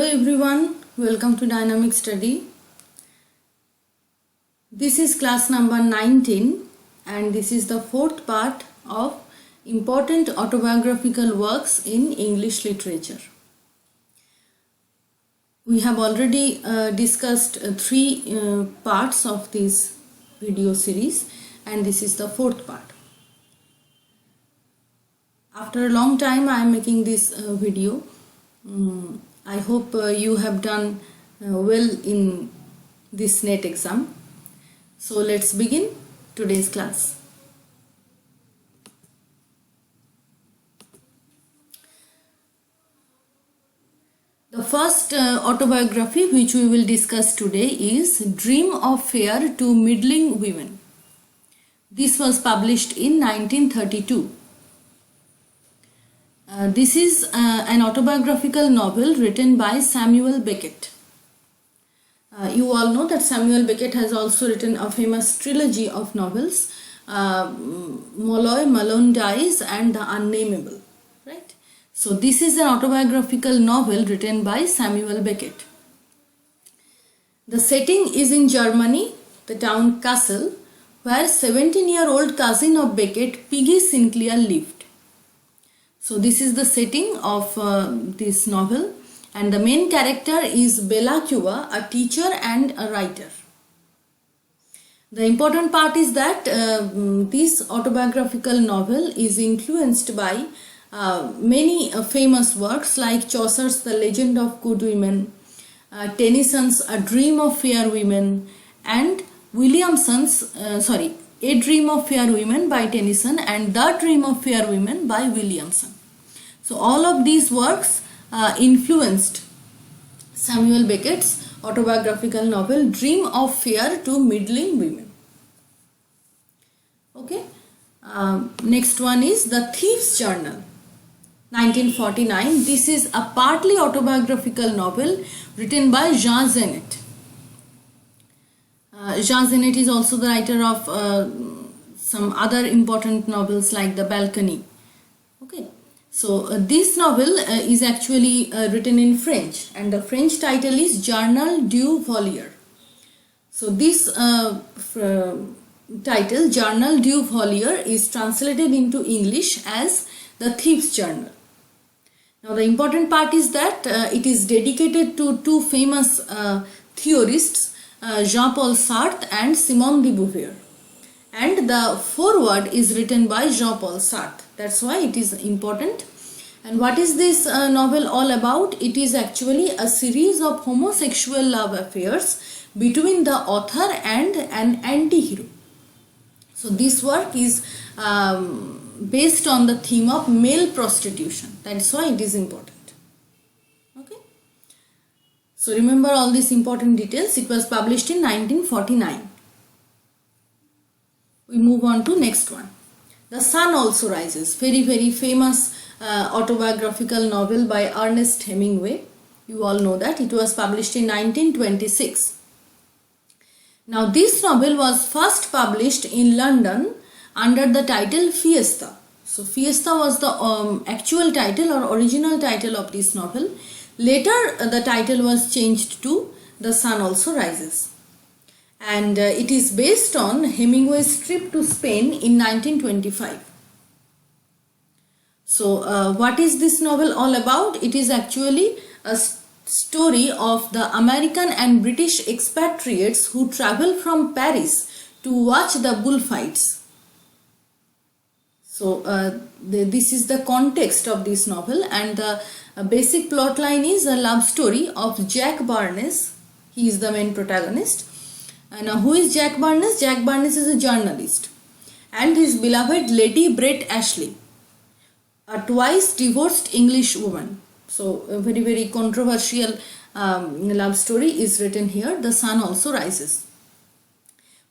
Hello everyone, welcome to Dynamic Study. This is class number 19 and this is the fourth part of Important Autobiographical Works in English Literature. We have already discussed three parts of this video series and this is the fourth part. After a long time I am making this video. I hope you have done well in this NET exam. So let's begin today's class. The first autobiography which we will discuss today is Dream of Fair to Middling Women. This was published in 1932. This is an autobiographical novel written by Samuel Beckett. You all know that Samuel Beckett has also written a famous trilogy of novels, Molloy, Malone Dies and The Unnameable. Right? So this is an autobiographical novel written by Samuel Beckett. The setting is in Germany, the town Kassel, where 17-year-old cousin of Beckett, Peggy Sinclair, lived. So this is the setting of this novel, and the main character is Bella Cuba, a teacher and a writer. The important part is that this autobiographical novel is influenced by many famous works like Chaucer's The Legend of Good Women, Tennyson's A Dream of Fair Women, and Williamson's A Dream of Fair Women by Tennyson and The Dream of Fair Women by Williamson. So all of these works influenced Samuel Beckett's autobiographical novel Dream of Fair to Middling Women. Okay. Next one is The Thief's Journal, 1949. This is a partly autobiographical novel written by Jean Genet. Jean Genet is also the writer of some other important novels like The Balcony. Okay, so this novel is actually written in French and the French title is Journal du Voleur. So this title, Journal du Voleur, is translated into English as The Thief's Journal. Now the important part is that it is dedicated to two famous theorists, Jean-Paul Sartre and Simone de Beauvoir, and the foreword is written by Jean-Paul Sartre. That's why it is important. And what is this novel all about? It is actually a series of homosexual love affairs between the author and an anti-hero. So this work is based on the theme of male prostitution. That's why it is important. So remember all these important details. It was published in 1949. We move on to next one. The Sun Also Rises. Very famous autobiographical novel by Ernest Hemingway. You all know that. It was published in 1926. Now this novel was first published in London under the title Fiesta. So Fiesta was the actual title or original title of this novel. Later the title was changed to The Sun Also Rises, and it is based on Hemingway's trip to Spain in 1925. So what is this novel all about? It is actually a story of the American and British expatriates who travel from Paris to watch the bullfights. So this is the context of this novel, and the basic plot line is a love story of Jack Barnes. He is the main protagonist. Now who is Jack Barnes? Jack Barnes is a journalist and his beloved Lady Brett Ashley, a twice divorced English woman. So a very controversial love story is written here. The Sun Also Rises.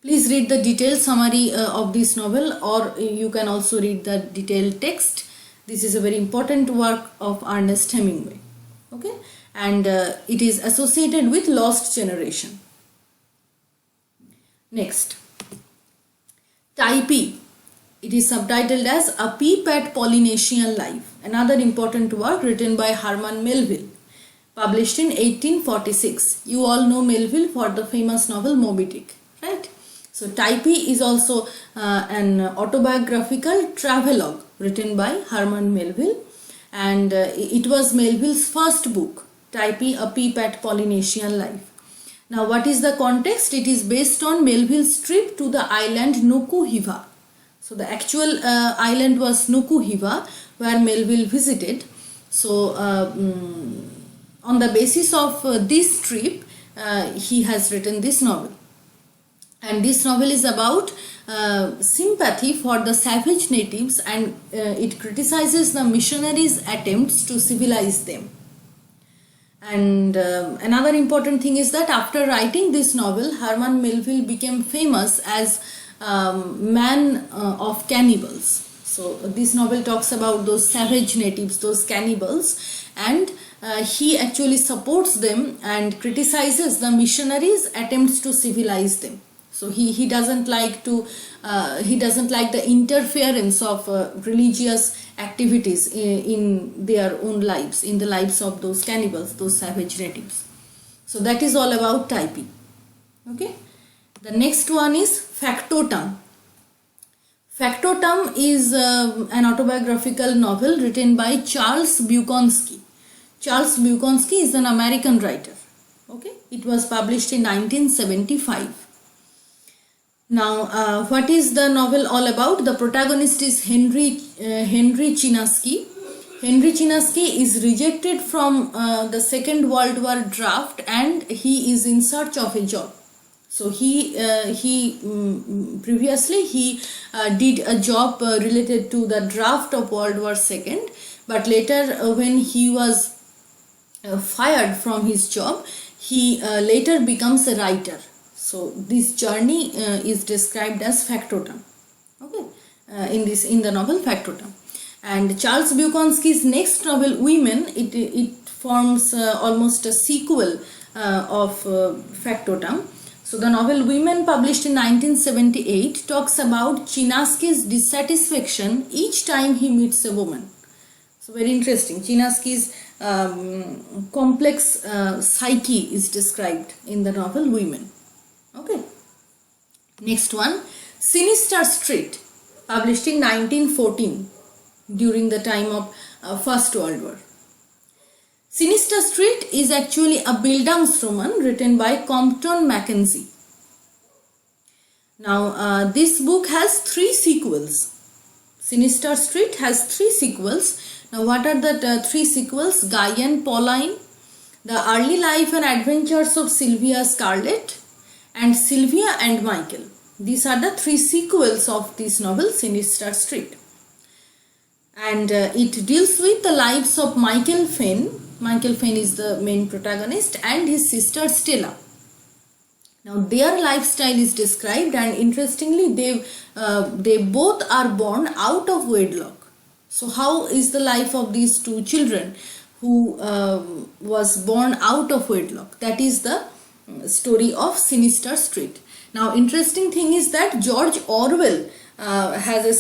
Please read the detailed summary of this novel, or you can also read the detailed text. This is a very important work of Ernest Hemingway. Okay, and it is associated with Lost Generation. Next, Typee. It is subtitled as A Peep at Polynesian Life, another important work written by Herman Melville, published in 1846. You all know Melville for the famous novel Moby Dick, right? So Typee is also an autobiographical travelogue written by Herman Melville, and it was Melville's first book, Typee, A Peep at Polynesian Life. Now what is the context? It is based on Melville's trip to the island Nuku Hiva. So the actual island was Nuku Hiva, where Melville visited. So on the basis of this trip, he has written this novel. And this novel is about sympathy for the savage natives, and it criticizes the missionaries' attempts to civilize them. And another important thing is that after writing this novel, Herman Melville became famous as man of cannibals. So this novel talks about those savage natives, those cannibals, and he actually supports them and criticizes the missionaries' attempts to civilize them. So he doesn't like the interference of religious activities in their own lives, in the lives of those cannibals, those savage natives. So that is all about Typee. Okay. The next one is Factotum. Factotum is an autobiographical novel written by Charles Bukowski. Charles Bukowski is an American writer. Okay. It was published in 1975. Now, what is the novel all about? The protagonist is Henry Chinaski. Henry Chinaski is rejected from the Second World War draft, and he is in search of a job. So previously he did a job related to the draft of World War II, but later when he was fired from his job, he later becomes a writer. So this journey is described as Factotum. Okay, in the novel Factotum. And Charles Bukowski's next novel, Women, it forms almost a sequel of Factotum. So the novel Women, published in 1978, talks about Chinaski's dissatisfaction each time he meets a woman. So very interesting. Chinaski's complex psyche is described in the novel Women. Okay. Next one, Sinister Street, published in 1914 during the time of First World War. Sinister Street is actually a Bildungsroman written by Compton Mackenzie. Now this book has 3 sequels. Sinister Street has 3 sequels. Now what are the 3 sequels? Guy and Pauline, The Early Life and Adventures of Sylvia Scarlett, and Sylvia and Michael. These are the 3 sequels of this novel, Sinister Street. And it deals with the lives of Michael Fenn. Michael Fenn is the main protagonist, and his sister Stella. Now their lifestyle is described, and interestingly they both are born out of wedlock. So how is the life of these 2 children who was born out of wedlock? That is the story of Sinister Street. Now interesting thing is that George Orwell has a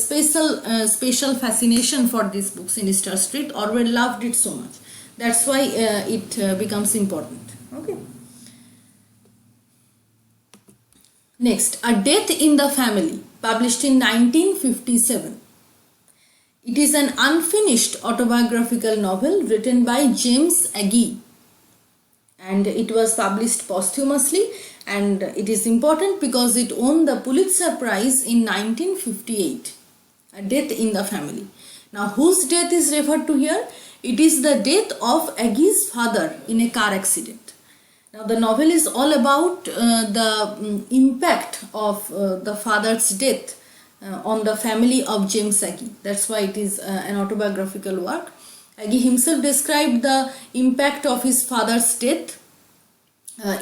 special fascination for this book, Sinister Street. Orwell loved it so much. That's why it becomes important. Okay. Next, A Death in the Family, published in 1957. It is an unfinished autobiographical novel written by James Agee, and it was published posthumously, and it is important because it won the Pulitzer Prize in 1958. A Death in the Family. Now whose death is referred to here? It is the death of Agee's father in a car accident. Now the novel is all about the impact of the father's death on the family of James Agee. That's why it is an autobiographical work. Agee himself described the impact of his father's death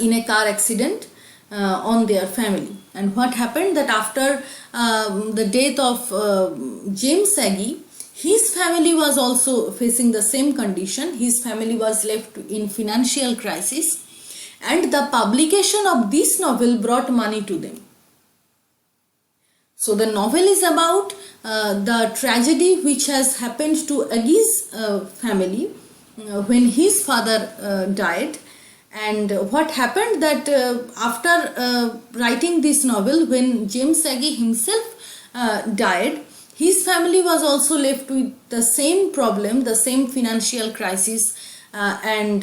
in a car accident on their family. And what happened, that after the death of James Agee, his family was also facing the same condition. His family was left in financial crisis, and the publication of this novel brought money to them. So the novel is about the tragedy which has happened to Agee's family, when his father died. And what happened that after writing this novel, when James Agee himself died, his family was also left with the same problem, the same financial crisis. And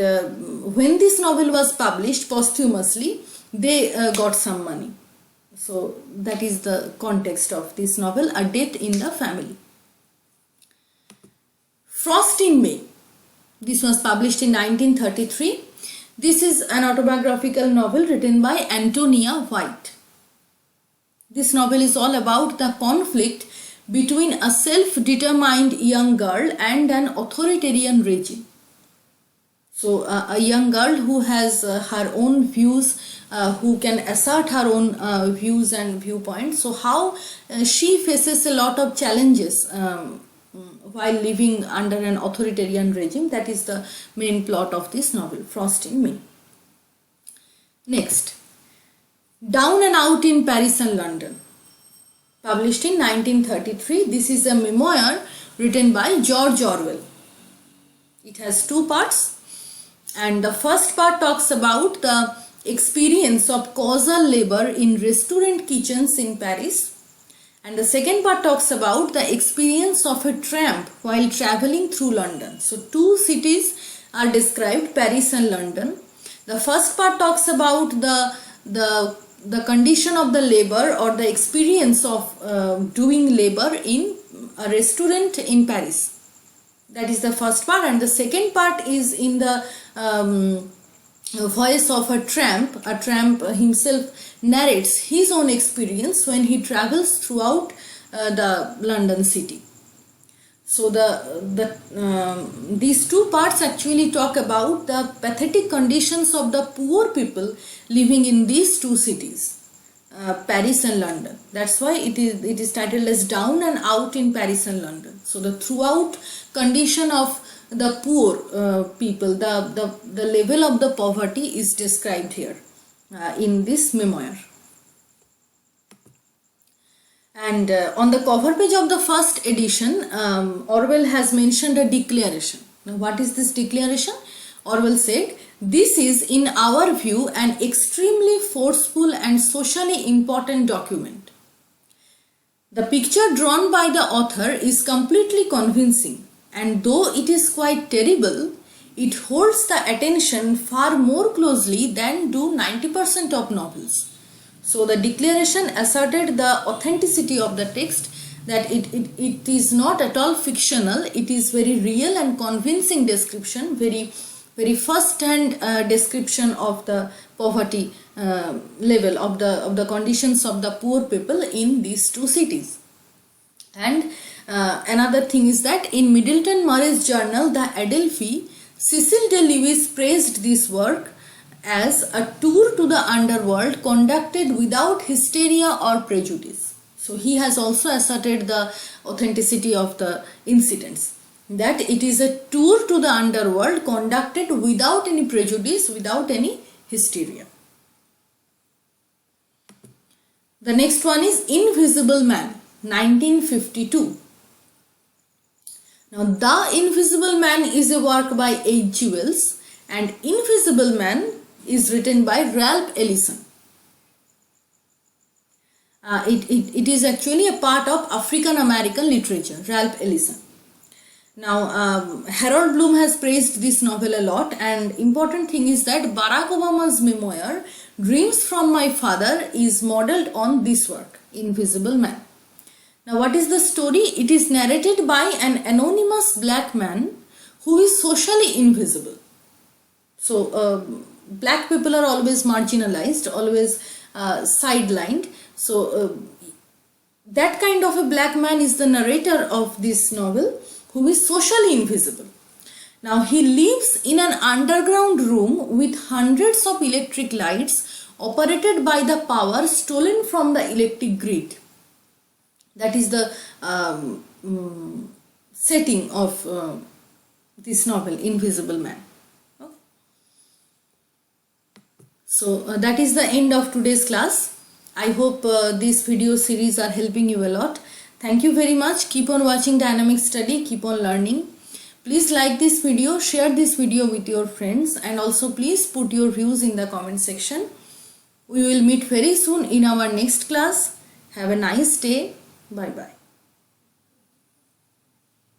when this novel was published posthumously, they got some money. So that is the context of this novel, A Death in the Family. Frost in May. This was published in 1933. This is an autobiographical novel written by Antonia White. This novel is all about the conflict between a self-determined young girl and an authoritarian regime. So a young girl who has her own views, who can assert her own views and viewpoints. So how she faces a lot of challenges while living under an authoritarian regime. That is the main plot of this novel, Frost in May. Next, Down and Out in Paris and London, published in 1933. This is a memoir written by George Orwell. It has two parts, and the first part talks about the experience of causal labor in restaurant kitchens in Paris, and the second part talks about the experience of a tramp while traveling through London. So two cities are described, Paris and London. The first part talks about the condition of the labor, or the experience of doing labor in a restaurant in Paris. That is the first part, and the second part is in the voice of a tramp. A tramp himself narrates his own experience when he travels throughout the London city. So these two parts actually talk about the pathetic conditions of the poor people living in these two cities, Paris and London. That's why it is titled as Down and Out in Paris and London. So the throughout condition of the poor people, the level of the poverty is described here in this memoir. And on the cover page of the first edition, Orwell has mentioned a declaration. Now what is this declaration? Orwell said, "This is in our view an extremely forceful and socially important document. The picture drawn by the author is completely convincing, and though it is quite terrible, it holds the attention far more closely than do 90% of novels." So the declaration asserted the authenticity of the text, that it is not at all fictional. It is very real and convincing description, very first-hand description of the poverty level, of the conditions of the poor people in these two cities. And another thing is that in Middleton Murray's journal, The Adelphi, Cecil de Lewis praised this work as a tour to the underworld conducted without hysteria or prejudice. So he has also asserted the authenticity of the incidents, that it is a tour to the underworld conducted without any prejudice, without any hysteria. The next one is Invisible Man, 1952. Now, The Invisible Man is a work by H.G. Wells, and Invisible Man is written by Ralph Ellison. It is actually a part of African American literature, Ralph Ellison. Now, Harold Bloom has praised this novel a lot, and important thing is that Barack Obama's memoir, Dreams from My Father, is modeled on this work, Invisible Man. Now, what is the story? It is narrated by an anonymous black man who is socially invisible. So, black people are always marginalized, always sidelined. So, that kind of a black man is the narrator of this novel, who is socially invisible. Now, he lives in an underground room with hundreds of electric lights operated by the power stolen from the electric grid. That is the setting of this novel, Invisible Man. Okay. So, that is the end of today's class. I hope this video series are helping you a lot. Thank you very much. Keep on watching Dynamic Study. Keep on learning. Please like this video, share this video with your friends, and also please put your views in the comment section. We will meet very soon in our next class. Have a nice day. Bye bye.